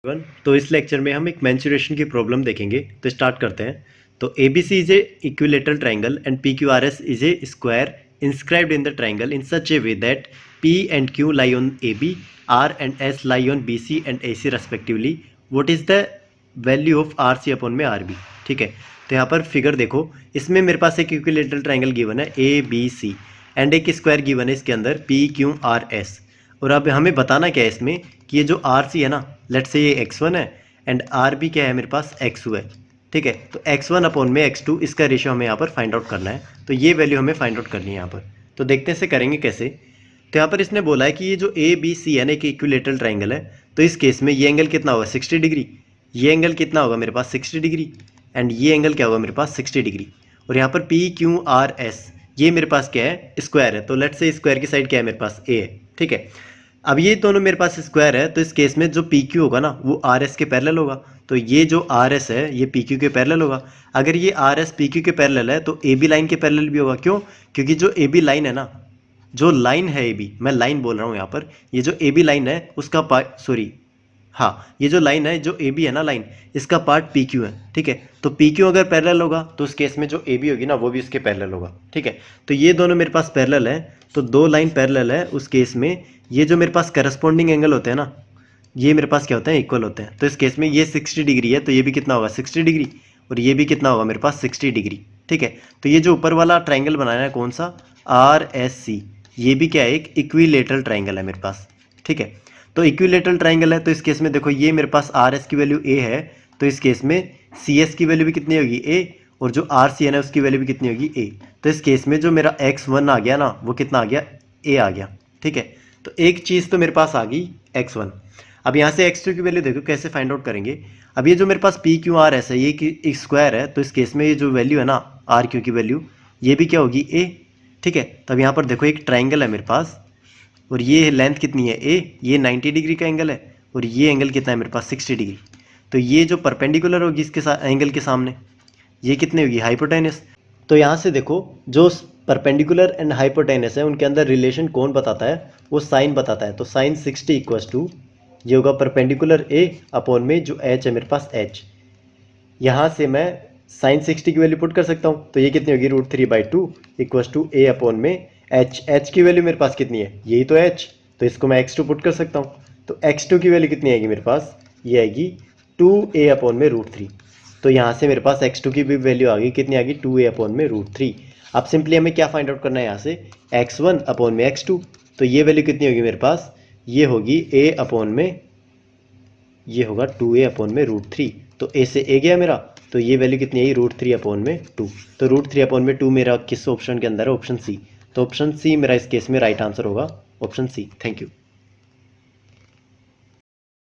तो इस लेक्चर में हम एक मेंसुरेशन की प्रॉब्लम देखेंगे। तो स्टार्ट करते हैं। तो A B C is a equilateral triangle and P Q R S is a square inscribed in the triangle in such a way that P and Q lie on AB, R and S lie on BC and AC respectively. What is the value of RC upon में RB? ठीक है, तो यहाँ पर figure देखो, इसमें मेरे पास एक इक्विलेटरल ट्राइंगल गिवन है ABC एंड एक स्क्वायर गिवन है इसके अंदर PQRS। और अब हमें बताना क्या है इसमें कि ये जो RC है ना, लेट से ये x1 है एंड RB क्या है मेरे पास x2 है। ठीक है, तो x1 अपॉन में x2 इसका रेशियो हमें यहाँ पर फाइंड आउट करना है। तो ये वैल्यू हमें फाइंड आउट करनी है यहाँ पर। तो देखते हैं इसे करेंगे कैसे। तो यहाँ पर इसने बोला है कि ये जो ए बी सी है ना, एक इक्विलेटरल ट्राइंगल है, तो इस केस में ये एंगल कितना होगा 60 डिग्री, ये एंगल कितना होगा मेरे पास 60 डिग्री एंड ये एंगल क्या होगा मेरे पास 60 डिग्री। और यहाँ पर पी क्यू आर एस ये मेरे पास क्या है स्क्वायर है, तो लेट्स से स्क्वायर की साइड क्या है मेरे पास ए है। ठीक है, अब ये दोनों मेरे पास स्क्वायर है, तो इस केस में जो पी क्यू होगा ना वो आर एस के पैरेलल होगा, तो ये जो आर एस है ये पी क्यू के पैरेलल होगा। अगर ये आर एस पी क्यू के पैरेलल है तो ए बी लाइन के पैरेलल भी होगा। क्यों? क्योंकि जो ए बी लाइन है ना, जो लाइन है ए बी, मैं लाइन बोल रहा हूँ यहाँ पर, ये जो ए बी लाइन है उसका पार्ट, सॉरी हाँ, ये जो लाइन है जो ए बी है ना लाइन, इसका पार्ट पी क्यू है। ठीक है, तो पी क्यू अगर पैरेलल होगा तो उस केस में जो ए बी होगी ना वो भी इसके पैरेलल होगा। ठीक है, तो ये दोनों मेरे पास पैरेलल है, तो दो लाइन पैरेलल है, उस केस में ये जो मेरे पास करस्पॉन्डिंग एंगल होते हैं ना, ये मेरे पास क्या होते हैं इक्वल होते हैं। तो इस केस में ये 60 डिग्री है, तो ये भी कितना होगा 60 डिग्री, और ये भी कितना होगा मेरे पास 60 डिग्री। ठीक है, तो ये जो ऊपर वाला ट्राइंगल बनाया है कौन सा, आर एस सी, ये भी क्या है एक इक्विलेटरल ट्राइंगल है मेरे पास। ठीक है, तो इक्विलेटरल ट्राइंगल है, तो इस केस में देखो ये मेरे पास आर एस की वैल्यू ए है, तो इस केस में सी एस की वैल्यू भी कितनी होगी ए, और जो आर सी एन है उसकी वैल्यू भी कितनी होगी ए। तो इस केस में जो मेरा x1 आ गया ना वो कितना आ गया ए आ गया। ठीक है, तो एक चीज़ तो मेरे पास आ गई x1। अब यहाँ से x2 की वैल्यू देखो कैसे फाइंड आउट करेंगे। अब ये जो मेरे पास पी क्यू आर एस है ये एक स्क्वायर है, तो इस केस में ये जो वैल्यू है ना आर क्यू की वैल्यू, ये भी क्या होगी ए। ठीक है, तब यहाँ पर देखो एक ट्राइंगल है मेरे पास, और ये लेंथ कितनी है ए, ये 90 डिग्री का एंगल है, और ये एंगल कितना है मेरे पास 60 डिग्री। तो ये जो परपेंडिकुलर होगी इसके एंगल के सामने, ये कितनी होगी हाइपोटेनस। तो यहाँ से देखो जो परपेंडिकुलर एंड हाइपोटेनस है उनके अंदर रिलेशन कौन बताता है, वो साइन बताता है। तो साइन 60 इक्वल्स टू ये होगा परपेंडिकुलर ए अपॉन में जो एच है मेरे पास एच। यहाँ से मैं साइन 60 की वैल्यू पुट कर सकता हूँ, तो ये कितनी होगी √3/2 इक्वल्स टू ए अपॉन में एच। एच की वैल्यू मेरे पास कितनी है, यही तो एच, तो इसको मैं x2 पुट कर सकता हूँ। तो x2 की वैल्यू कितनी आएगी मेरे पास, ये आएगी 2a अपॉन में √3। तो यहाँ से मेरे पास x2 की भी वैल्यू आ गई, कितनी आ गई 2a अपॉन में √3। अब सिंपली हमें क्या फाइंड आउट करना है यहाँ से, x1 अपॉन में x2, तो ये वैल्यू कितनी होगी मेरे पास, ये होगी a अपॉन में, ये होगा 2a अपॉन में √3। तो a से a गया मेरा, तो ये वैल्यू कितनी आई √3 अपॉन में 2। तो √3 अपॉन में 2 मेरा किस ऑप्शन के अंदर है, ऑप्शन सी। तो ऑप्शन सी मेरा इस केस में राइट आंसर होगा, ऑप्शन सी। Thank you.